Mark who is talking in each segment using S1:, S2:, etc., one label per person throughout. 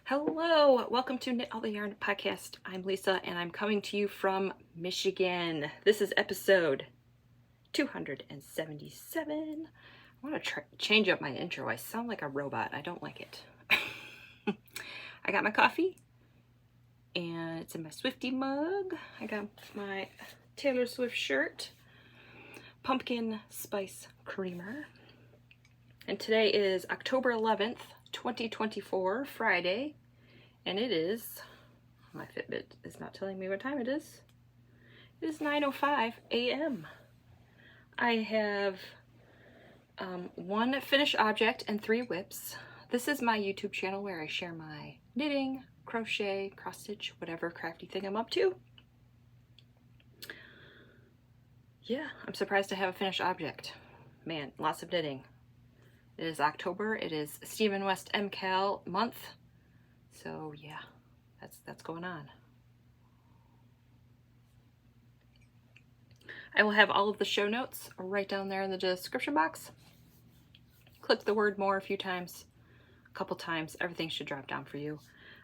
S1: Hello, welcome to Knit All the Yarn podcast. I'm Lisa and I'm coming to you from Michigan. This is episode 277. I want to change up my intro. I sound like a robot. I don't like it. I got my coffee and it's in my Swifty mug. I got my Taylor Swift shirt, pumpkin spice creamer. And today is October 11th, 2024, Friday, and it is, my Fitbit is not telling me what time it is. It is 9:05 a.m. I have one finished object and 3 whips. This is my YouTube channel where I share my knitting, crochet, cross stitch, whatever crafty thing I'm up to. Yeah, I'm surprised to have a finished object. Man, lots of knitting. It is October. It is Stephen West MKAL month. So yeah, that's going on. I will have all of the show notes right down there in the description box. Click the word more a few times, a couple times. Everything should drop down for you.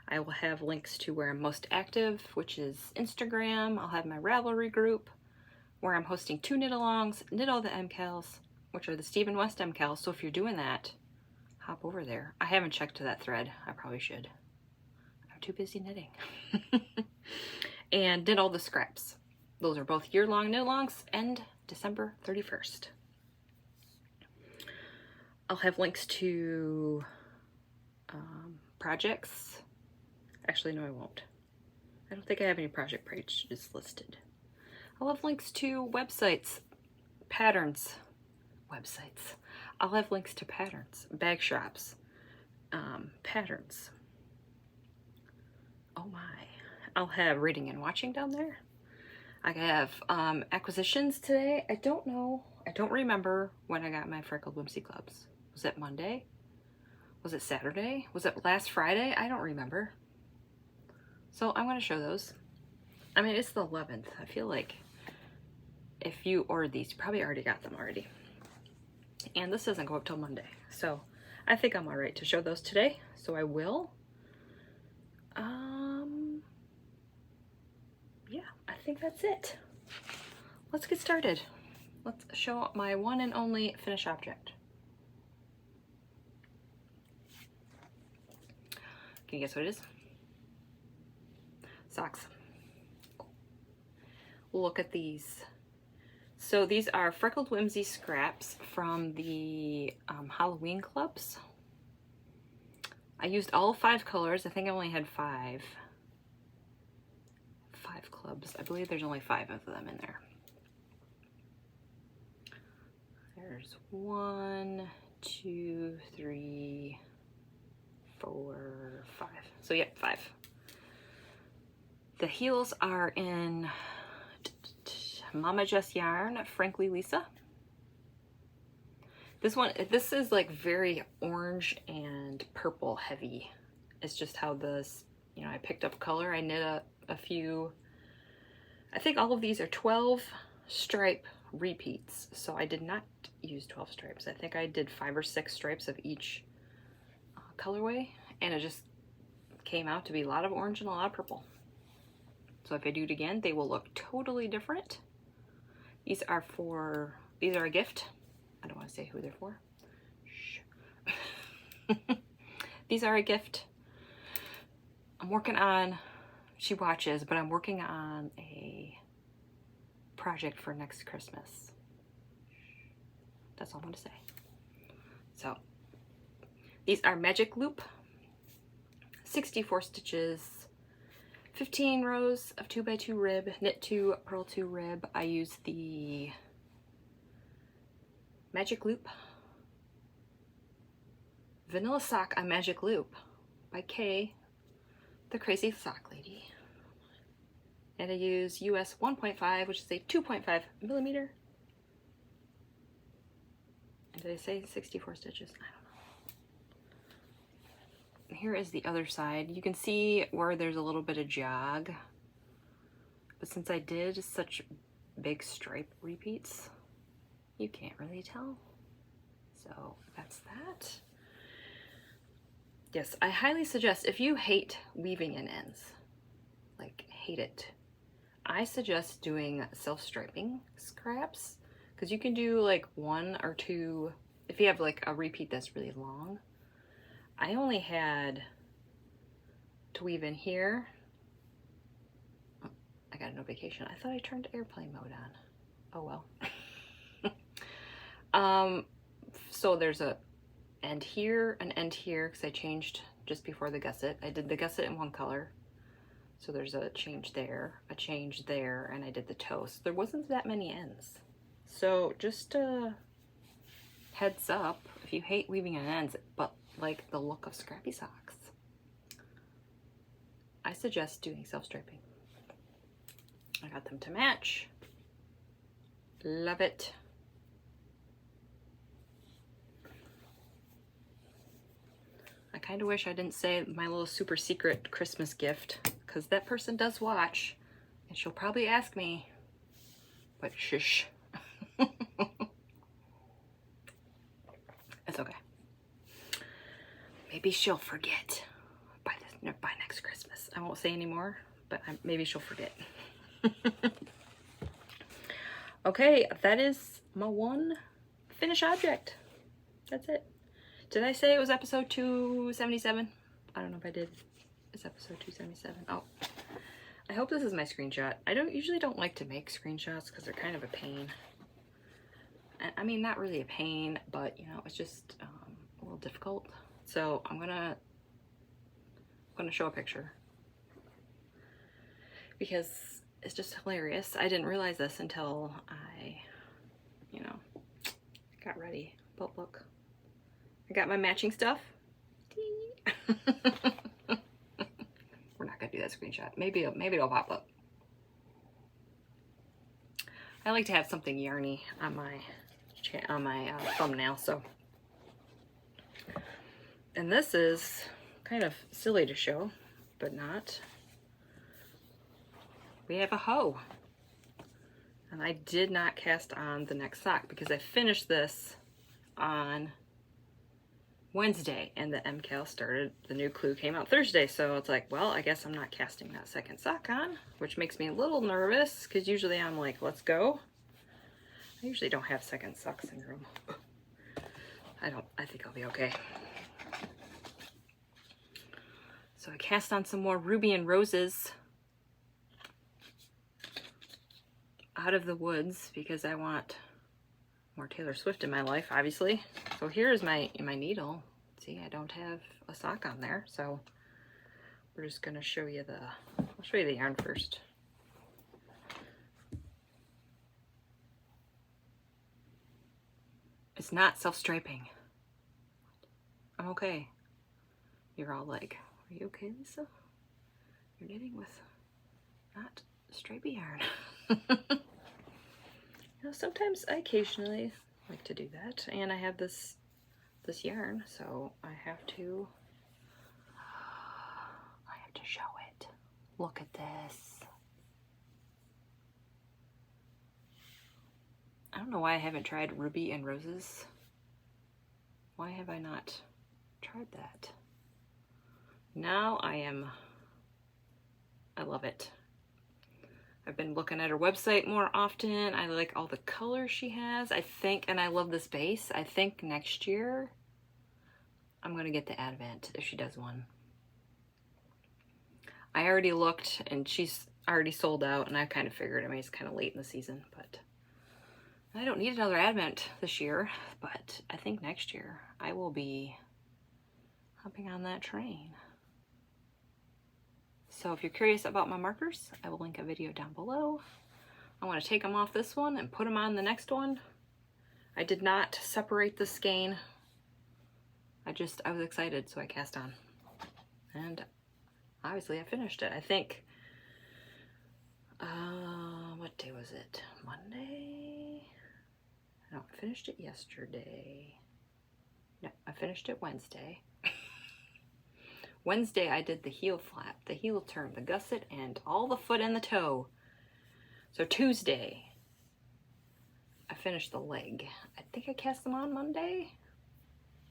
S1: I will have links to where I'm most active, which is Instagram. I'll have my Ravelry group where I'm hosting 2 knit-alongs, Knit All the MKALs, which are the Stephen West MKALs. So if you're doing that, hop over there. I haven't checked that thread. I probably should. I'm too busy knitting. And Knit All the Scraps. Those are both year-long knit-alongs, end December 31st. I'll have links to projects. Actually, no, I won't. I don't think I have any project pages listed. I'll have links to websites, patterns, websites. I'll have links to patterns, bag shops, patterns. Oh my. I'll have reading and watching down there. I have acquisitions today. I don't know. I don't remember when I got my Freckled Whimsy clubs. Was it Monday? Was it Saturday? Was it last Friday? I don't remember. So I'm going to show those. I mean, it's the 11th. I feel like if you ordered these, you probably already got them already. And this doesn't go up till Monday. So I think I'm all right to show those today. So I will. Yeah, I think that's it. Let's get started. Let's show my one and only finished object. Can you guess what it is? Socks. Look at these. So these are Freckled Whimsy scraps from the Halloween clubs. I used all 5 colors. I think I only had 5 clubs. I believe there's only 5 of them in there. There's 1, 2, 3, 4, 5. So yep, 5. The heels are in Mama Just Yarn, Frankly Lisa. This is like very orange and purple heavy. It's just how this, I picked up color. I knit a few, I think all of these are 12 stripe repeats. So I did not use 12 stripes. I think I did 5 or 6 stripes of each colorway, and it just came out to be a lot of orange and a lot of purple. So if I do it again, they will look totally different. These are a gift. I don't want to say who they're for. Shh. These are a gift. I'm working on, she watches, but I'm working on a project for next Christmas. That's all I'm going to say. So these are magic loop, 64 stitches, 15 rows of 2x2 rib, knit 2, purl 2 rib. I use the Magic Loop Vanilla Sock on Magic Loop by Kay, the Crazy Sock Lady. And I use US 1.5, which is a 2.5 millimeter. And did I say 64 stitches? I don't know. Here is the other side. You can see where there's a little bit of jog, but since I did such big stripe repeats, you can't really tell. So that's that. Yes, I highly suggest, if you hate weaving in ends, like hate it, I suggest doing self-striping scraps, because you can do like 1 or 2 if you have like a repeat that's really long. I only had to weave in here. Oh, I got a notification. I thought I turned airplane mode on. Oh well. So there's a end here, an end here, because I changed just before the gusset. I did the gusset in one color. So there's a change there, a change there, and I did the toe. So there wasn't that many ends. So just heads up, if you hate weaving in ends, but like the look of scrappy socks, I suggest doing self-striping. I got them to match. Love it. I kind of wish I didn't say my little super secret Christmas gift, because that person does watch, and she'll probably ask me, but shush. It's okay. Maybe she'll forget by next Christmas. I won't say anymore, but maybe she'll forget. Okay, that is my one finished object. That's it. Did I say it was episode 277? I don't know if I did. It's episode 277. Oh, I hope this is my screenshot. I usually don't like to make screenshots because they're kind of a pain. I mean, not really a pain, but you know, it's just a little difficult. So I'm gonna show a picture because it's just hilarious. I didn't realize this until I, you know, got ready. But look, I got my matching stuff. We're not gonna do that screenshot. Maybe it'll pop up. I like to have something yarny on my thumbnail. So, and this is kind of silly to show, but not. We have a hoe, and I did not cast on the next sock because I finished this on Wednesday and the MKAL started, the new clue came out Thursday, so it's like, well, I guess I'm not casting that second sock on, which makes me a little nervous because usually I'm like, let's go. I usually don't have second sock syndrome. I think I'll be okay. So I cast on some more Ruby and Roses Out of the Woods because I want more Taylor Swift in my life, obviously. So here's my needle. See, I don't have a sock on there, so we're just gonna show you I'll show you the yarn first. It's not self-striping. I'm okay. You're all like, are you okay, Lisa? You're knitting with not stripey yarn. You know, sometimes I occasionally like to do that, and I have this yarn, so I have to show it. Look at this. I don't know why I haven't tried Ruby and Roses. Why have I not tried that? Now I love it. I've been looking at her website more often. I like all the colors she has. I think, and I love this base. I think next year I'm gonna get the Advent if she does one. I already looked and she's already sold out, and I kind of figured, I mean, it's kind of late in the season, but I don't need another Advent this year, but I think next year I will be hopping on that train. So if you're curious about my markers, I will link a video down below. I want to take them off this one and put them on the next one. I did not separate the skein. I was excited, so I cast on. And obviously I finished it. I think, what day was it? Monday? No, I finished it yesterday. No, I finished it Wednesday. Wednesday I did the heel flap, the heel turn, the gusset, and all the foot and the toe. So Tuesday I finished the leg. I think I cast them on Monday.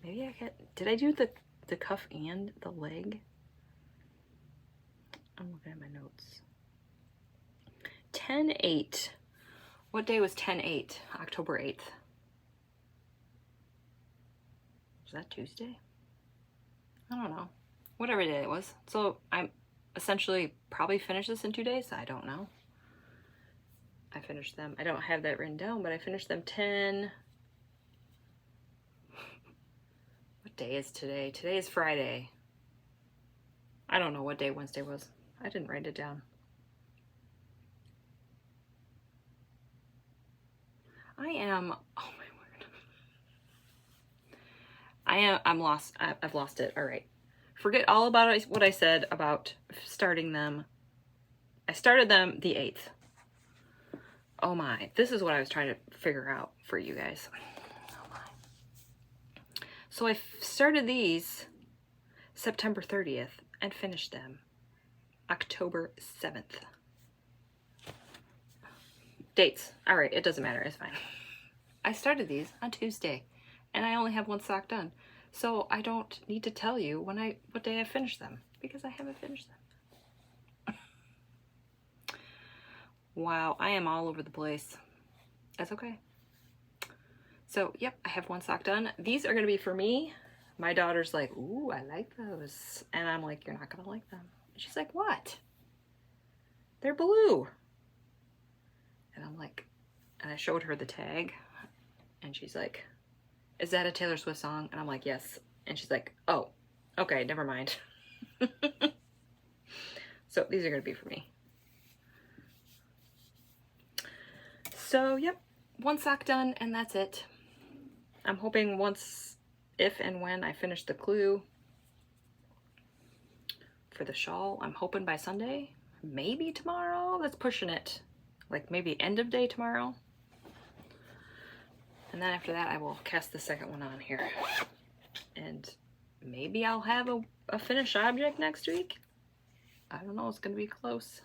S1: Maybe did I do the the cuff and the leg. I'm looking at my notes. 10/8. What day was 10/8? October 8th. Was that Tuesday? I don't know. Whatever day it was. So I'm essentially probably finished this in 2 days. I don't know. I finished them. I don't have that written down, but I finished them 10. What day is today? Today is Friday. I don't know what day Wednesday was. I didn't write it down. Oh my word. I'm lost. I've lost it. All right. Forget all about what I said about starting them. I started them the 8th. Oh my, this is what I was trying to figure out for you guys. Oh my. So I started these September 30th and finished them October 7th. Dates. All right, it doesn't matter, it's fine. I started these on Tuesday and I only have one sock done. So I don't need to tell you what day I finished them because I haven't finished them. Wow, I am all over the place. That's okay. So, yep, I have one sock done. These are going to be for me. My daughter's like, ooh, I like those. And I'm like, you're not going to like them. And she's like, what? They're blue. And I'm like, and I showed her the tag. And she's like, is that a Taylor Swift song? And I'm like, yes. And she's like, oh, okay, never mind. So, these are going to be for me. So, yep, one sock done, and that's it. I'm hoping if and when I finish the clue for the shawl, I'm hoping by Sunday, maybe tomorrow. That's pushing it. Like maybe end of day tomorrow. And then after that, I will cast the second one on here. And maybe I'll have a finished object next week. I don't know, it's going to be close.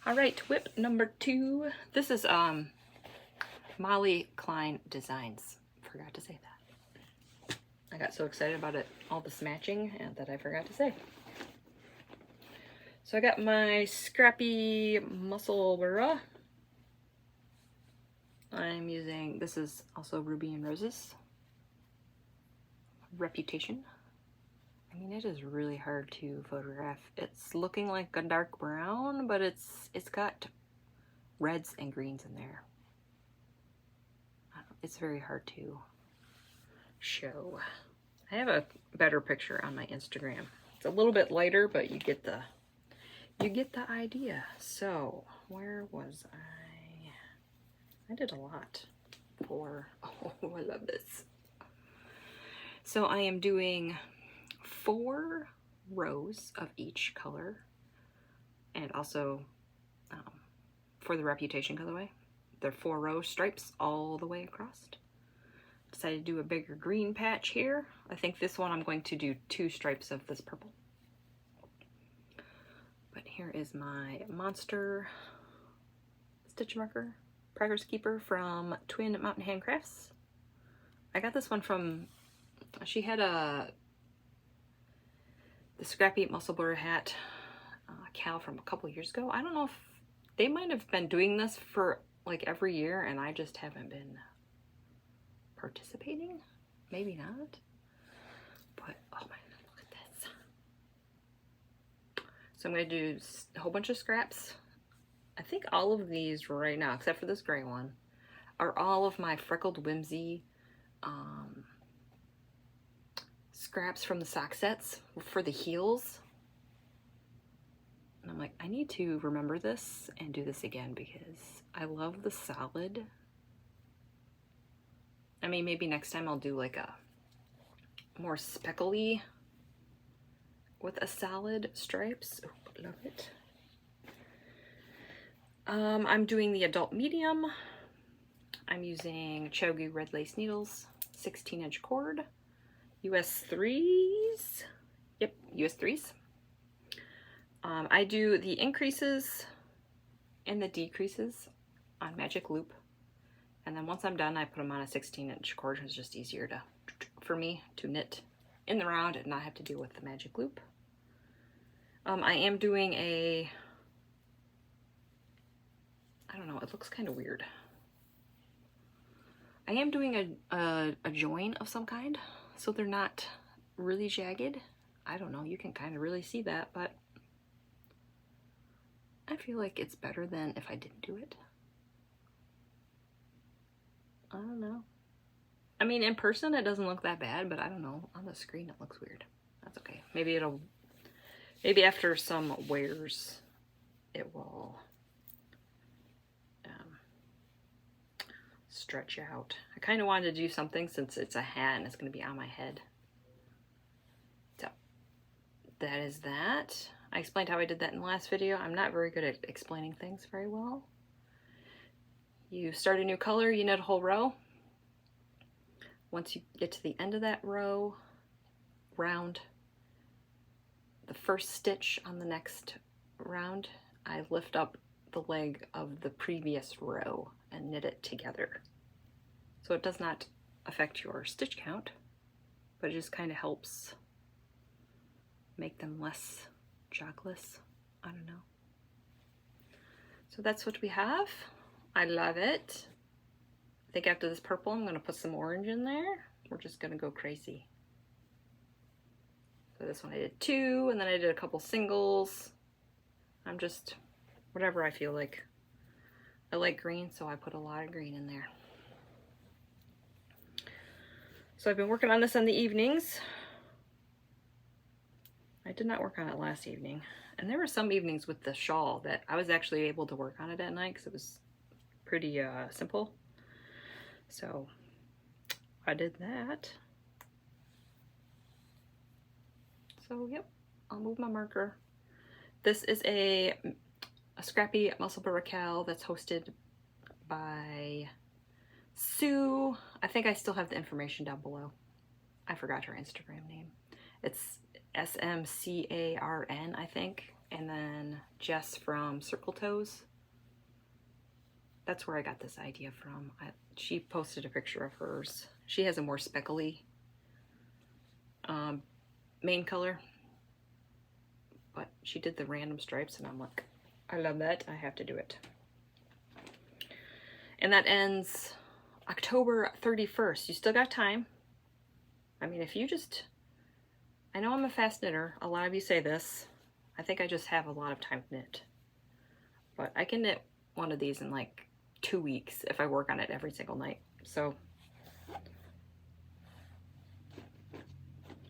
S1: All right, whip number 2. This is Molly Klein Designs. Forgot to say that. I got so excited about it, all this matching, and that I forgot to say. So I got my Scrappy Musselburgh. I'm using, this is also Ruby and Roses. Reputation. I mean, it is really hard to photograph. It's looking like a dark brown, but it's got reds and greens in there. It's very hard to show. I have a better picture on my Instagram. It's a little bit lighter, but you get the idea. So, where was I? I did a lot for, oh, I love this. So I am doing 4 rows of each color, and also for the Reputation colorway, they're 4 row stripes all the way across. Decided to do a bigger green patch here. I think this one I'm going to do 2 stripes of this purple. But here is my monster stitch marker, Progress Keeper from Twin Mountain Handcrafts. I got this one from, she had the Scrappy Musselburgh Kal from a couple years ago. I don't know if they might have been doing this for like every year and I just haven't been participating. Maybe not. But oh my god, look at this. So I'm going to do a whole bunch of scraps. I think all of these right now, except for this gray one, are all of my Freckled Whimsy scraps from the sock sets for the heels. And I'm like, I need to remember this and do this again because I love the solid. I mean, maybe next time I'll do like a more speckly with a solid stripes. Oh, love it. I'm doing the adult medium. I'm using Chiaogoo red lace needles, 16-inch cord, US 3s. Yep, US 3s. I do the increases and the decreases on magic loop. And then once I'm done, I put them on a 16-inch cord. It's just easier for me to knit in the round and not have to deal with the magic loop. I am doing I don't know, it looks kind of weird. I am doing a join of some kind, so they're not really jagged. I don't know, you can kind of really see that, but I feel like it's better than if I didn't do it. I don't know. I mean, in person it doesn't look that bad, but I don't know, on the screen it looks weird. That's okay. Maybe after some wears it will stretch out. I kind of wanted to do something since it's a hat and it's going to be on my head. So that is that. I explained how I did that in the last video. I'm not very good at explaining things very well. You start a new color, you knit a whole row. Once you get to the end of that round, the first stitch on the next round, I lift up the leg of the previous row and knit it together. So it does not affect your stitch count, but it just kind of helps make them less jogless. I don't know. So that's what we have. I love it. I think after this purple, I'm going to put some orange in there. We're just going to go crazy. So this one I did 2, and then I did a couple singles. I'm just, whatever I feel like. I like green, so I put a lot of green in there. So I've been working on this in the evenings. I did not work on it last evening. And there were some evenings with the shawl that I was actually able to work on it at night because it was pretty simple. So I did that. So yep, I'll move my marker. This is a Scrappy Musselburgh Kal that's hosted by Sue. I think I still have the information down below. I forgot her Instagram name. It's SMCARN, I think. And then Jess from Circle Toes. That's where I got this idea from. She posted a picture of hers. She has a more speckly main color, but she did the random stripes and I'm like, I love that, I have to do it. And that ends October 31st. You still got time. I mean, if you just, I know I'm a fast knitter, a lot of you say this. I think I just have a lot of time to knit, but I can knit one of these in like 2 weeks if I work on it every single night. So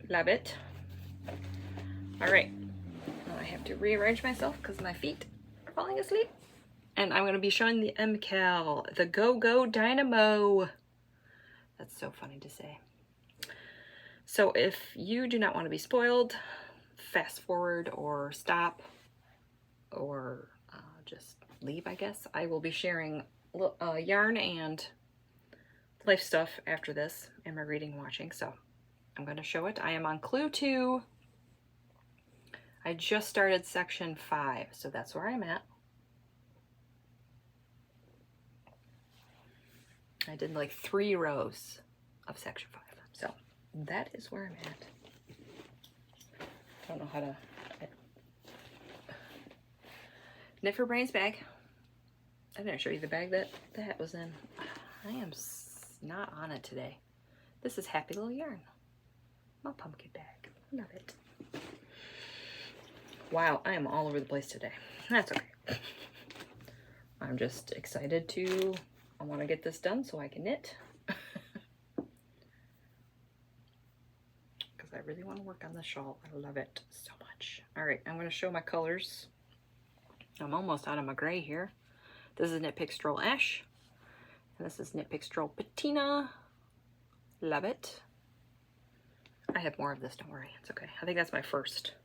S1: love it. All right, now I have to rearrange myself because my feet are falling asleep. And I'm going to be showing the MKAL, the Go-Go Dynamo. That's so funny to say. So if you do not want to be spoiled, fast forward or stop or just leave, I guess. I will be sharing yarn and life stuff after this in my reading and watching. So I'm going to show it. I am on Clue 2. I just started section 5, so that's where I'm at. I did like 3 rows of section 5, so that is where I'm at. Don't know how to knit for brains bag. I didn't show you the bag that the hat was in. I am not on it today. This is Happy Little Yarn, my pumpkin bag. Love it. Wow, I am all over the place today. That's okay. I'm just excited I want to get this done so I can knit. Because I really want to work on the shawl. I love it so much. All right, I'm going to show my colors. I'm almost out of my gray here. This is KnitPicks Stroll Ash. And this is KnitPicks Stroll Patina. Love it. I have more of this, don't worry. It's okay. I think that's my first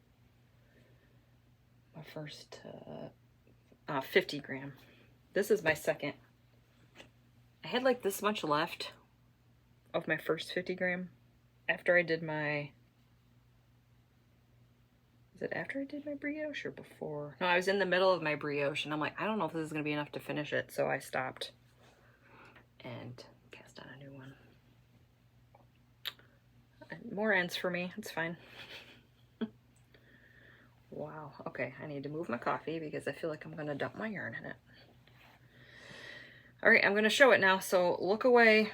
S1: 50 gram. This is my second. I had like this much left of my first 50 gram after I did my, is it after I did my brioche or before? No, I was in the middle of my brioche and I'm like, I don't know if this is going to be enough to finish it, so I stopped. and cast on a new one. More ends for me, it's fine. Wow, okay, I need to move my coffee because I feel like I'm gonna dump my yarn in it. All right, I'm gonna show it now, so look away.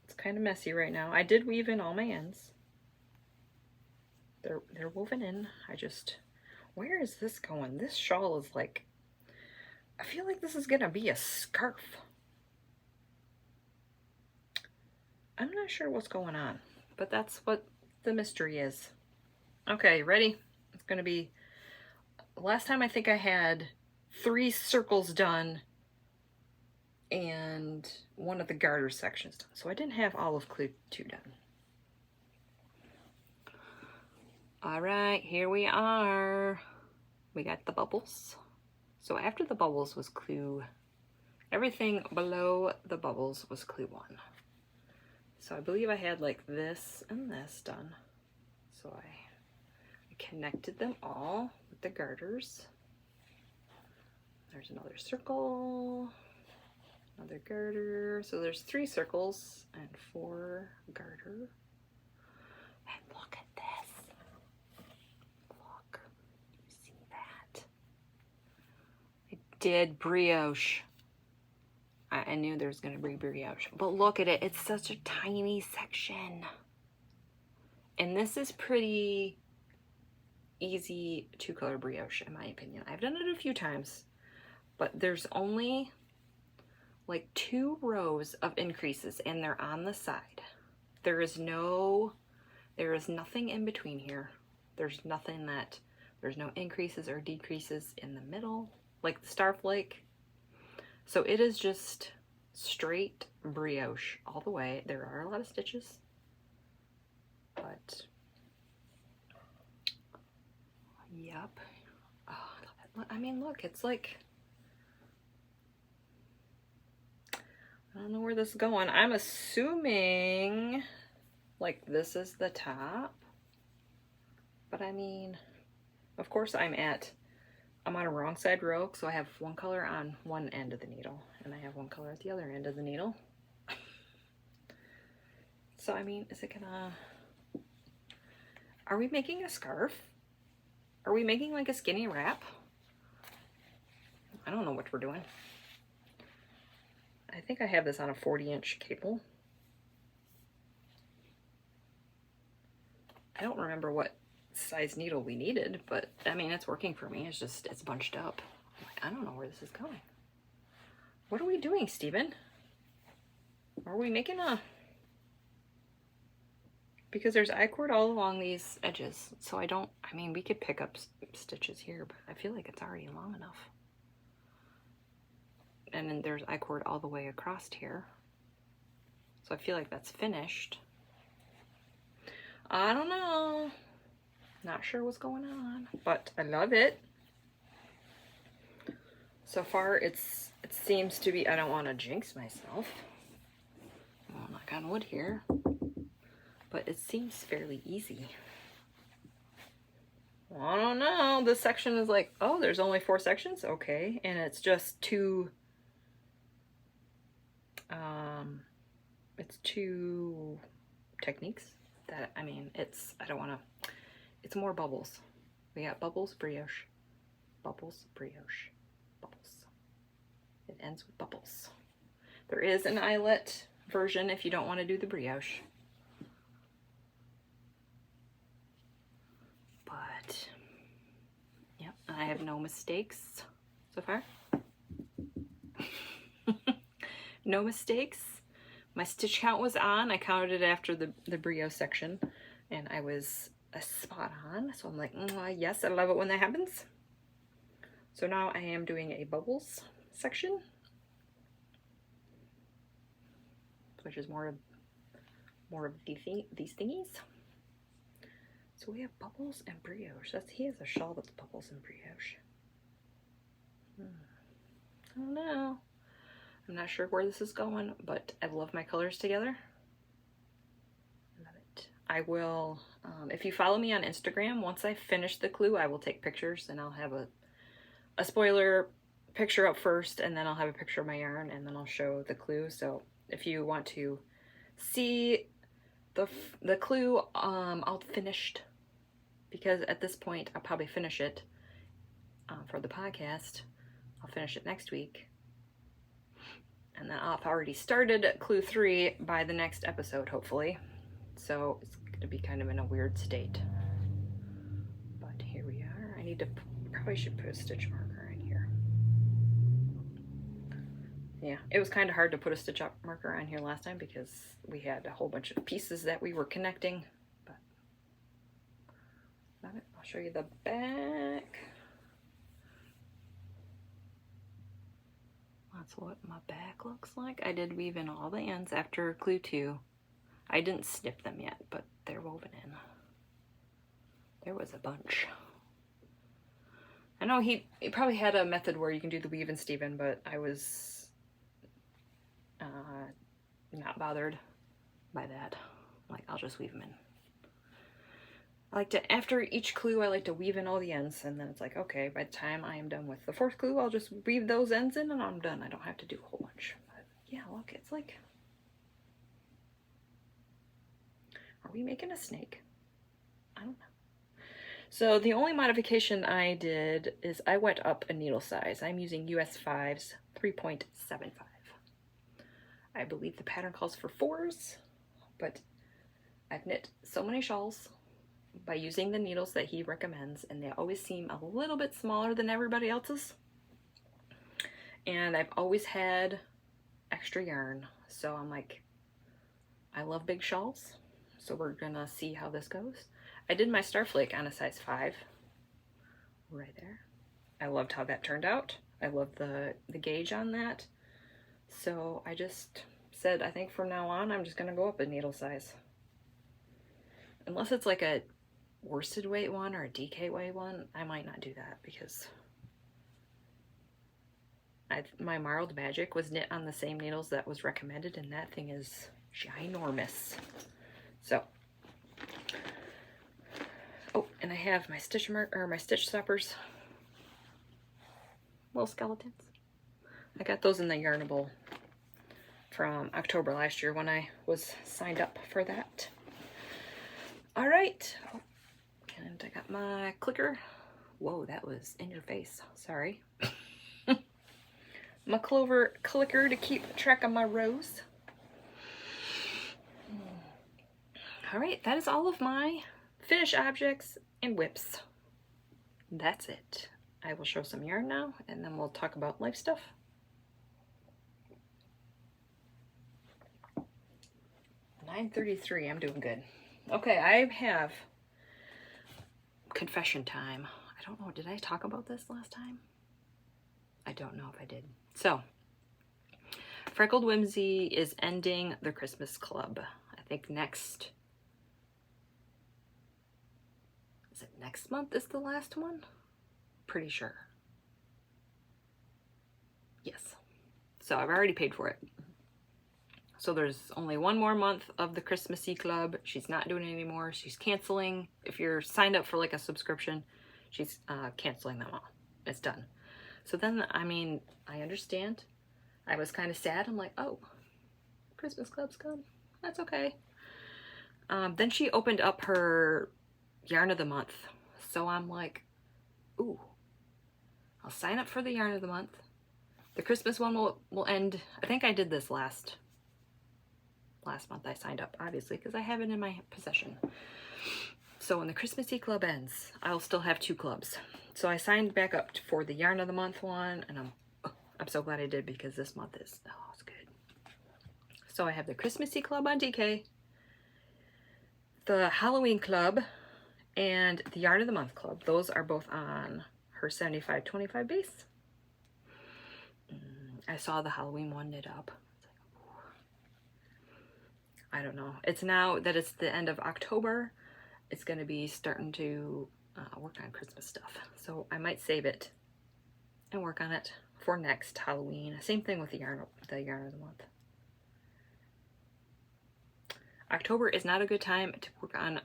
S1: It's kind of messy right now. I did weave in all my ends. They're woven in. Where is this going? This shawl is like, I feel like this is gonna be a scarf. I'm not sure what's going on, but that's what the mystery is. Okay, ready? It's gonna be, last time I think I had 3 circles done and one of the garter sections done. So I didn't have all of clue 2 done. All right, here we are. We got the bubbles. So after the bubbles was clue, everything below the bubbles was clue 1. So I believe I had like this and this done. So I connected them all with the garters. There's another circle, another garter. So there's 3 circles and 4 garter. And look at this. Look, you see that? I did brioche. I knew there was gonna be brioche, but look at it. It's such a tiny section. And this is pretty easy to color brioche in my opinion. I've done it a few times, but there's only like 2 rows of increases and they're on the side. There is nothing in between here. There's no increases or decreases in the middle, like the star flake. So it is just straight brioche all the way. There are a lot of stitches, but yep. Oh, I love it. I mean, look, it's like, I don't know where this is going. I'm assuming like this is the top, but I mean, of course I'm on a wrong side row, so I have one color on one end of the needle and I have one color at the other end of the needle. So I mean, are we making a scarf? Are we making like a skinny wrap? I don't know what we're doing. I think I have this on a 40-inch cable. I don't remember what size needle we needed, but I mean, it's working for me. It's bunched up. I don't know where this is going. What are we doing, Steven? Are we making because there's I-cord all along these edges, so I mean, we could pick up stitches here, but I feel like it's already long enough. And then there's I-cord all the way across here. So I feel like that's finished. I don't know. Not sure what's going on, but I love it. So far, it seems to be, I don't want to jinx myself. I'll knock on wood here. But it seems fairly easy. I don't know. This section is like, oh, there's only 4 sections? Okay. And it's just 2, it's 2 techniques that, I mean, it's more bubbles. We got bubbles, brioche, bubbles, brioche, bubbles. It ends with bubbles. There is an eyelet version if you don't want to do the brioche. But, yep, I have no mistakes so far. No mistakes. My stitch count was on. I counted it after the brioche section, and I was spot on. So I'm like, yes, I love it when that happens. So now I am doing a bubbles section, which is more of these thingies. So we have bubbles and brioche. He has a shawl that's bubbles and brioche. I don't know. I'm not sure where this is going, but I love my colors together. I love it. I will, if you follow me on Instagram, once I finish the clue, I will take pictures and I'll have a spoiler picture up first, and then I'll have a picture of my yarn, and then I'll show the clue. So if you want to see the clue all finished, because at this point I'll probably finish it for the podcast. I'll finish it next week. And then I've already started clue 3 by the next episode, hopefully. So it's going to be kind of in a weird state. But here we are. I need to, probably should put a stitch marker in here. Yeah, it was kind of hard to put a stitch marker on here last time because we had a whole bunch of pieces that we were connecting. But I'll show you the back. That's what my back looks like. I did weave in all the ends after clue 2. I didn't snip them yet, but they're woven in. There was a bunch. I know he probably had a method where you can do the weave and Steven, but I was not bothered by that. Like, I'll just weave them in. I like to, after each clue, I like to weave in all the ends, and then it's like, okay, by the time I am done with the 4th clue, I'll just weave those ends in and I'm done. I don't have to do a whole bunch. But yeah, look, it's like, are we making a snake? I don't know. So the only modification I did is I went up a needle size. I'm using US 5's 3.75. I believe the pattern calls for 4s, but I've knit so many shawls by using the needles that he recommends, and they always seem a little bit smaller than everybody else's. And I've always had extra yarn, so I'm like, I love big shawls, so we're gonna see how this goes. I did my Starflake on a size 5, right there. I loved how that turned out. I love the gauge on that. So I just said, I think from now on, I'm just gonna go up a needle size. Unless it's like a worsted weight one or a DK weight one, I might not do that because my Marled Magic was knit on the same needles that was recommended, and that thing is ginormous. So, oh, and I have my stitch stoppers, little skeletons. I got those in the Yarnable from October last year when I was signed up for that. All right. Oh, and I got my clicker. Whoa, that was in your face. Sorry. My clover clicker to keep track of my rows. All right, that is all of my finished objects and whips. That's it. I will show some yarn now, and then we'll talk about life stuff. $9:33, I'm doing good. Okay, I have confession time. I don't know, did I talk about this last time? I don't know if I did. So, Freckled Whimsy is ending the Christmas Club. I think next, is it next month is the last one? Pretty sure. Yes. So I've already paid for it. So there's only one more month of the Christmassy Club. She's not doing it anymore. She's canceling. If you're signed up for like a subscription, she's canceling them all. It's done. So then, I mean, I understand. I was kind of sad. I'm like, oh, Christmas Club's gone. That's okay. Then she opened up her Yarn of the Month. So I'm like, ooh, I'll sign up for the Yarn of the Month. The Christmas one will end. I think I did this last month I signed up, obviously, because I have it in my possession. So when the Christmassy Club ends, I'll still have 2 clubs. So I signed back up for the Yarn of the Month one, and I'm so glad I did, because this month is, oh, it's good. So I have the Christmassy Club on DK, the Halloween Club, and the Yarn of the Month Club. Those are both on her 75/25 base. I saw the Halloween one knit up. I don't know. It's now that it's the end of October, it's going to be starting to work on Christmas stuff. So I might save it and work on it for next Halloween. Same thing with the Yarn of the Month. October is not a good time to work on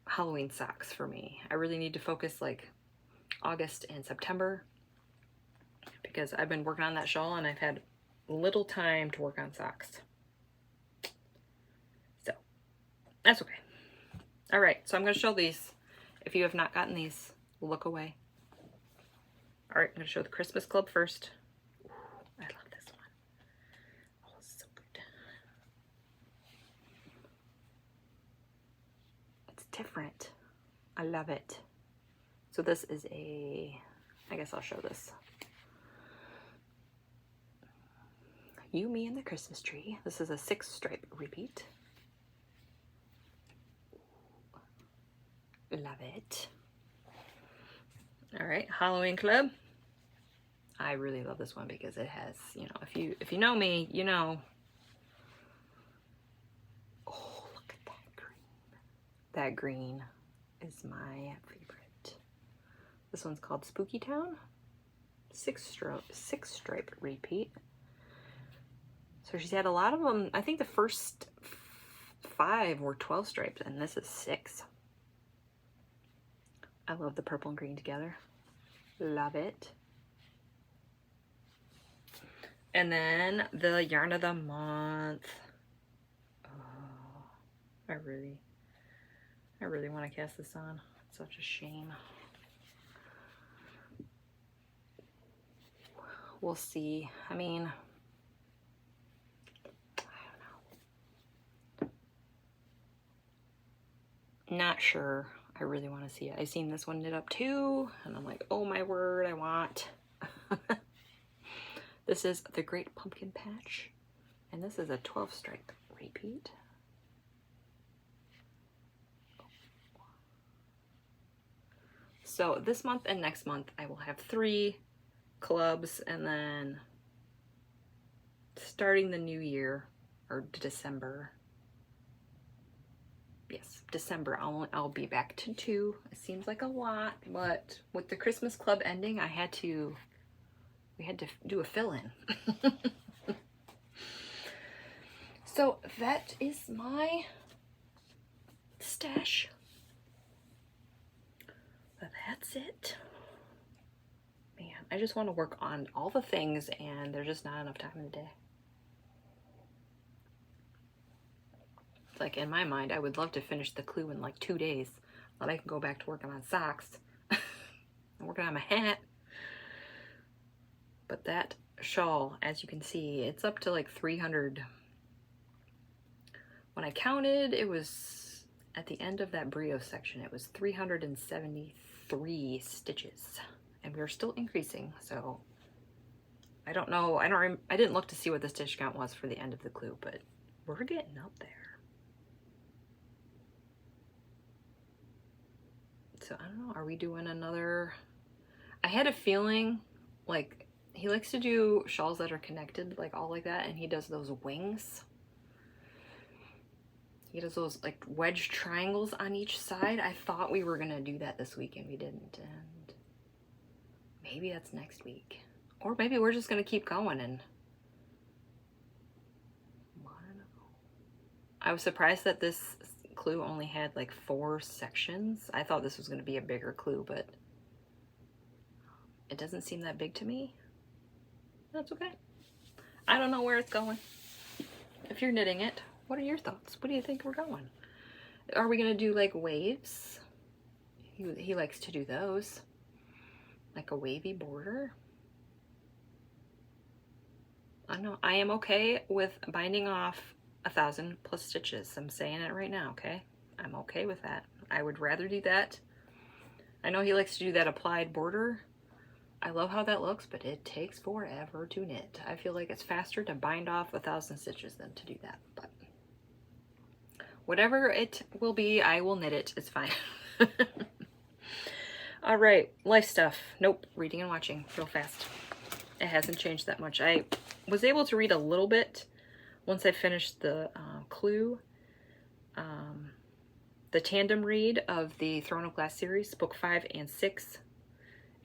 S1: Halloween socks for me. I really need to focus like August and September, because I've been working on that shawl and I've had little time to work on socks. So that's okay. All right, so I'm going to show these. If you have not gotten these, look away. All right, I'm going to show the Christmas Club first. Ooh, I love this one. Oh, it's so good. It's different. I love it. So this is a, I guess I'll show this. You, Me, and the Christmas Tree. This is a 6-stripe repeat. Love it. All right, Halloween Club. I really love this one because it has, you know, if you know me, you know. Oh, look at that green. That green is my favorite. This one's called Spooky Town. 6-stripe repeat. So she's had a lot of them. I think the first 5 were 12 stripes, and this is 6. I love the purple and green together. Love it. And then the yarn of the month. Oh, I really want to cast this on. It's such a shame. We'll see. I mean, I don't know. Not sure. I really want to see it. I've seen this one knit up too, and I'm like, oh my word, I want. This is the Great Pumpkin Patch, and this is a 12-stripe repeat. So this month and next month, I will have 3 clubs, and then starting the new year, or December, yes, December, I'll be back to 2. It seems like a lot, but with the Christmas Club ending, we had to do a fill-in. So that is my stash. But that's it. Man, I just want to work on all the things, and there's just not enough time in the day. Like, in my mind, I would love to finish the clue in like 2 days, but I can go back to working on socks. I'm working on my hat. But that shawl, as you can see, it's up to like 300. When I counted, it was at the end of that brio section, it was 373 stitches, and we're still increasing. So I don't know. I didn't look to see what the stitch count was for the end of the clue, but we're getting up there. So I don't know, are we doing another? I had a feeling like he likes to do shawls that are connected, like all like that, and he does those wings. He does those like wedge triangles on each side. I thought we were gonna do that this week and we didn't, and maybe that's next week. Or maybe we're just gonna keep going, and I don't know. I was surprised that this clue only had like 4 sections. I thought this was going to be a bigger clue, but it doesn't seem that big to me. That's okay. I don't know where it's going. If you're knitting it, what are your thoughts? What do you think we're going? Are we going to do like waves? He likes to do those. Like a wavy border. I know I am okay with binding off 1,000 plus stitches. I'm saying it right now, okay? I'm okay with that. I would rather do that. I know he likes to do that applied border. I love how that looks, but it takes forever to knit. I feel like it's faster to bind off 1,000 stitches than to do that, but whatever it will be, I will knit it. It's fine. All right, life stuff. Nope, reading and watching real fast. It hasn't changed that much. I was able to read a little bit once I finished the clue, the tandem read of the Throne of Glass series, book 5 and 6,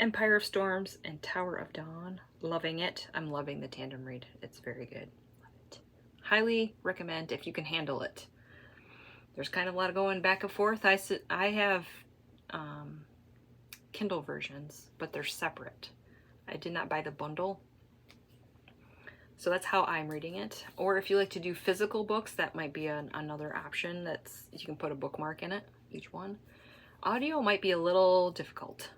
S1: Empire of Storms and Tower of Dawn. Loving it. I'm loving the tandem read. It's very good. Love it. Highly recommend if you can handle it. There's kind of a lot of going back and forth. I have Kindle versions, but they're separate. I did not buy the bundle. So that's how I'm reading it. Or if you like to do physical books, that might be another option. That's, you can put a bookmark in it, each one. Audio might be a little difficult.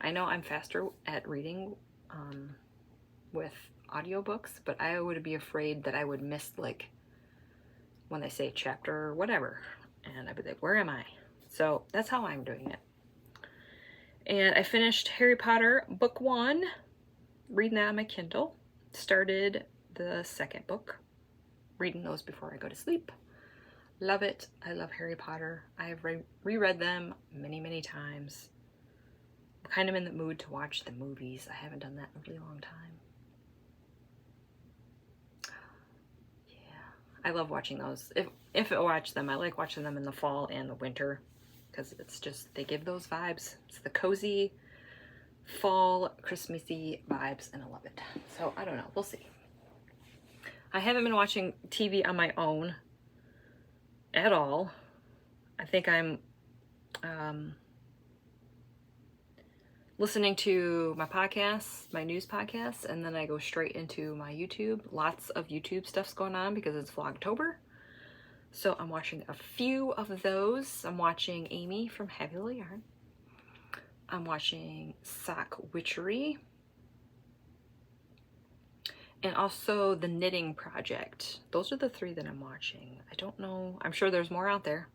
S1: I know I'm faster at reading with audiobooks, but I would be afraid that I would miss, like, when they say chapter or whatever, and I'd be like, where am I? So that's how I'm doing it. And I finished Harry Potter book 1, reading that on my Kindle. Started the second book, reading those before I go to sleep. Love it. I love Harry Potter. I've reread them many, many times. I'm kind of in the mood to watch the movies. I haven't done that in a really long time. Yeah, I love watching those. If I watch them, I like watching them in the fall and the winter, because it's just, they give those vibes. It's the cozy fall Christmassy vibes, and I love it. So I don't know, we'll see. I haven't been watching TV on my own at all. I think I'm listening to my podcasts, my news podcasts, and then I go straight into my YouTube. Lots of YouTube stuff's going on because it's Vlogtober. So I'm watching a few of those. I'm watching Amy from Happy Little Yarn. I'm watching Sock Witchery. And also The Knitting Project. Those are the 3 that I'm watching. I don't know. I'm sure there's more out there.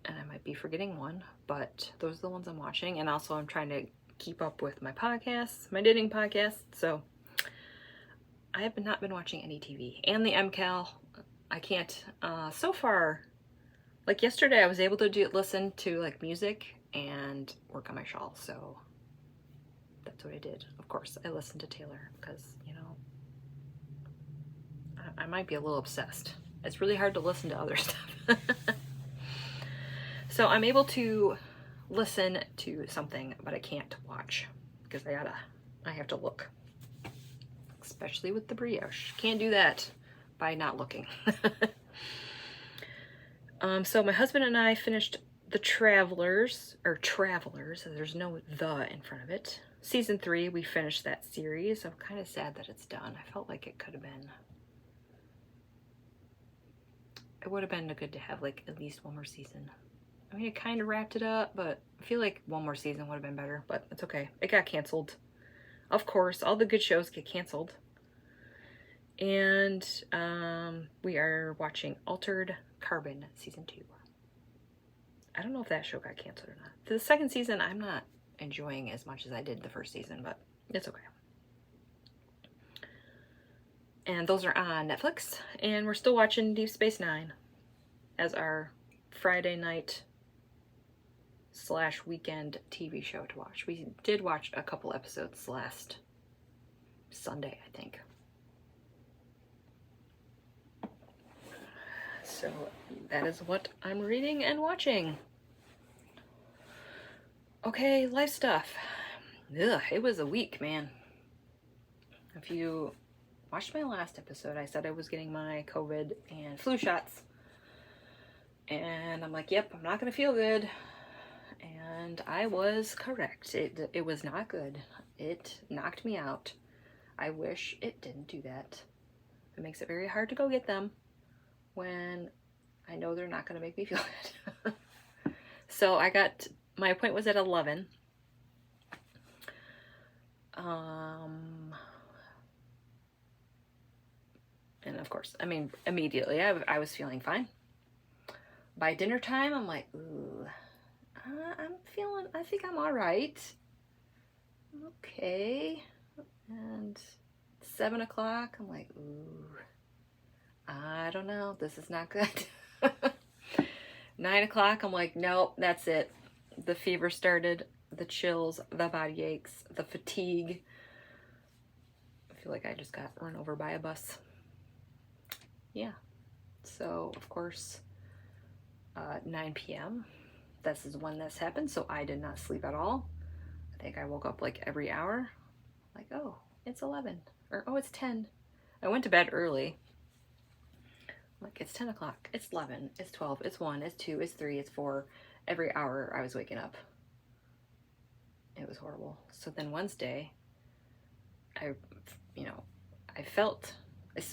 S1: And I might be forgetting one, but those are the ones I'm watching. And also I'm trying to keep up with my podcasts, my knitting podcast. So I have not been watching any TV. And the MKAL, I can't, so far, like yesterday I was able to listen to like music and work on my shawl. So that's what I did. Of course, I listened to Taylor because, you know, I might be a little obsessed. It's really hard to listen to other stuff. So I'm able to listen to something, but I can't watch because I have to look. Especially with the brioche. Can't do that by not looking. So my husband and I finished The Travelers, there's no "the" in front of it. Season 3, we finished that series. I'm kind of sad that it's done. I felt like it could have been, it would have been good to have like at least one more season. I mean, it kind of wrapped it up, but I feel like one more season would have been better, but it's okay. It got canceled. Of course, all the good shows get canceled. And we are watching Altered Carbon Season 2. I don't know if that show got canceled or not. The second season, I'm not enjoying as much as I did the first season, but it's okay. And those are on Netflix, and we're still watching Deep Space Nine as our Friday night / weekend TV show to watch. We did watch a couple episodes last Sunday, I think. So that is what I'm reading and watching. Okay, life stuff. Ugh, it was a week, man. If you watched my last episode, I said I was getting my COVID and flu shots. And I'm like, yep, I'm not going to feel good. And I was correct. It was not good. It knocked me out. I wish it didn't do that. It makes it very hard to go get them when I know they're not going to make me feel good. So my appointment was at 11. And of course, I mean, immediately I was feeling fine. By dinner time, I'm like, ooh, I think I'm all right. Okay. And 7 o'clock, I'm like, ooh, I don't know. This is not good. 9 o'clock, I'm like, nope, that's it. The fever started, the chills, the body aches, the fatigue. I feel like I just got run over by a bus. Yeah. So, of course, 9 p.m. This is when this happened, so I did not sleep at all. I think I woke up like every hour. Like, oh, it's 11. Or, oh, it's 10. I went to bed early. Like, it's 10 o'clock. It's 11. It's 12. It's 1. It's 2. It's 3. It's 4. Every hour I was waking up. It was horrible. So then Wednesday, I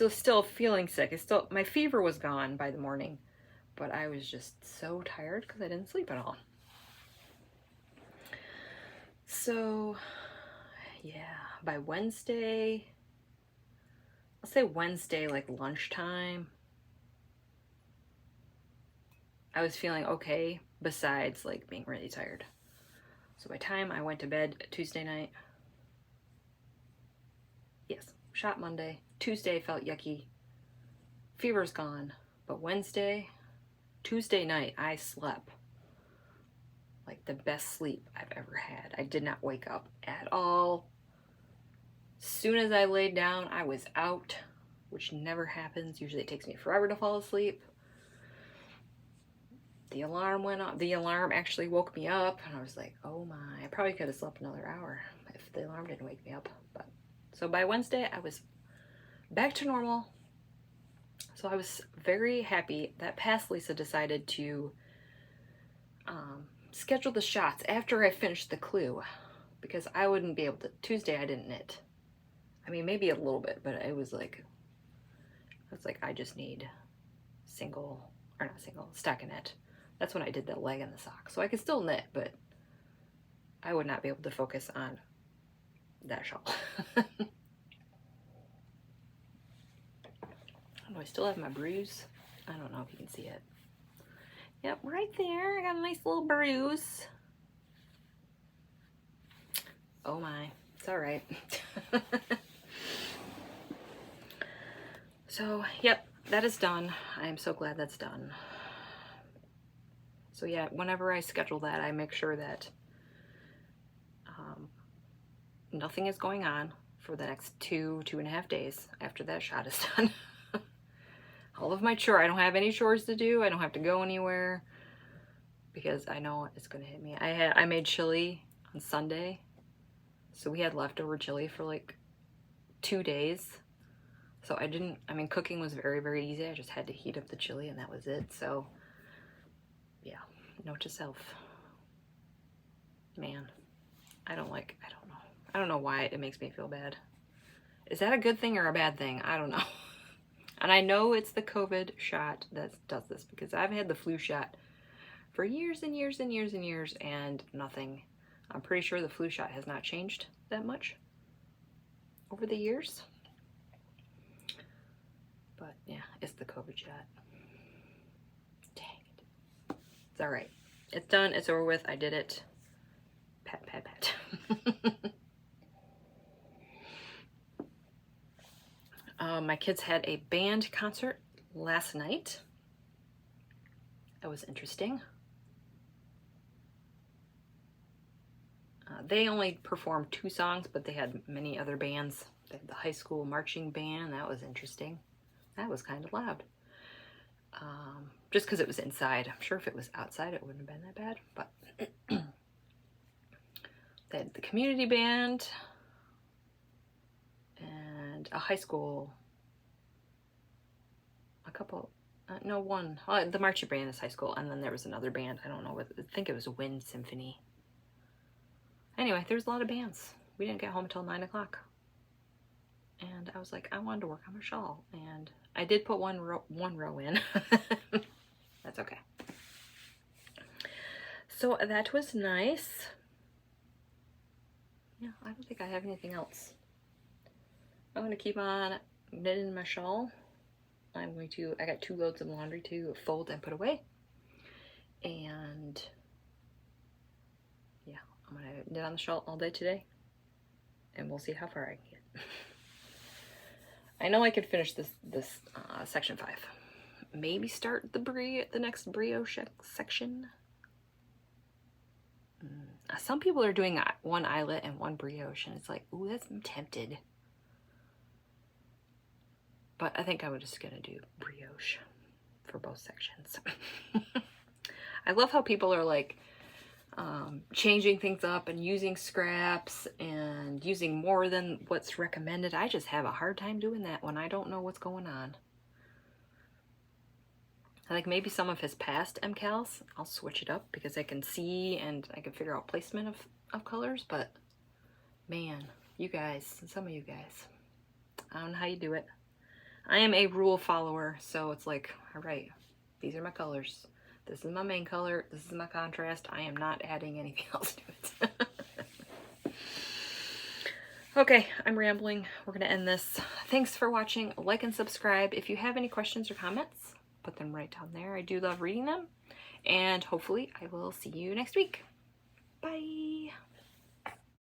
S1: still feeling sick. My fever was gone by the morning, but I was just so tired because I didn't sleep at all. So yeah, by Wednesday, I'll say Wednesday, like lunchtime, I was feeling okay, besides like being really tired. So by the time I went to bed Tuesday night, yes, shot Monday. Tuesday felt yucky. Fever's gone. But Tuesday night, I slept like the best sleep I've ever had. I did not wake up at all. As soon as I laid down, I was out, which never happens. Usually it takes me forever to fall asleep. The alarm went off. The alarm actually woke me up, and I was like, oh my, I probably could have slept another hour if the alarm didn't wake me up. But so by Wednesday, I was back to normal. So I was very happy that past Lisa decided to schedule the shots after I finished the clue, because I wouldn't be able to. Tuesday I didn't knit. I mean, maybe a little bit, but it was like I just need stockinette. That's when I did the leg and the sock. So I could still knit, but I would not be able to focus on that shawl. Do I still have my bruise? I don't know if you can see it. Yep, right there. I got a nice little bruise. Oh my, it's all right. So, yep, that is done. I am so glad that's done. So yeah, whenever I schedule that, I make sure that nothing is going on for the next 2.5 days after that shot is done. All of my I don't have any chores to do. I don't have to go anywhere because I know it's going to hit me. I made chili on Sunday. So we had leftover chili for like 2 days. So cooking was very, very easy. I just had to heat up the chili and that was it. So yeah, note to self. Man, I don't know why it makes me feel bad. Is that a good thing or a bad thing? I don't know. And I know it's the COVID shot that does this, because I've had the flu shot for years and years and years and years and nothing. I'm pretty sure the flu shot has not changed that much over the years. But yeah, it's the COVID shot. Dang it. It's all right. It's done. It's over with. I did it. Pat, pat, pat. My kids had a band concert last night. That was interesting. They only performed 2 songs, but they had many other bands. They had the high school marching band. That was interesting. That was kind of loud. Just because it was inside. I'm sure if it was outside, it wouldn't have been that bad. But they had the community band and a high school. One. The marching band is high school, and then there was another band. I don't know what. I think it was Wind Symphony. Anyway, there's a lot of bands. We didn't get home until 9 o'clock. And I was like, I wanted to work on my shawl. And I did put one row in. That's okay. So that was nice. Yeah, I don't think I have anything else. I'm going to keep on knitting my shawl. I got 2 loads of laundry to fold and put away. And yeah, I'm going to knit on the shawl all day today. And we'll see how far I can get. I know I could finish this section 5. Maybe start the next brioche section. Some people are doing 1 eyelet and 1 brioche, and it's like, ooh, I'm tempted. But I think I was just gonna do brioche for both sections. I love how people are like changing things up and using scraps and using more than what's recommended. I just have a hard time doing that when I don't know what's going on. I think maybe some of his past MKALs, I'll switch it up because I can see and I can figure out placement of colors, but man, you guys, some of you guys, I don't know how you do it. I am a rule follower, so it's like, all right, these are my colors. This is my main color. This is my contrast. I am not adding anything else to it. Okay, I'm rambling. We're going to end this. Thanks for watching. Like and subscribe. If you have any questions or comments, put them right down there. I do love reading them. And hopefully I will see you next week. Bye.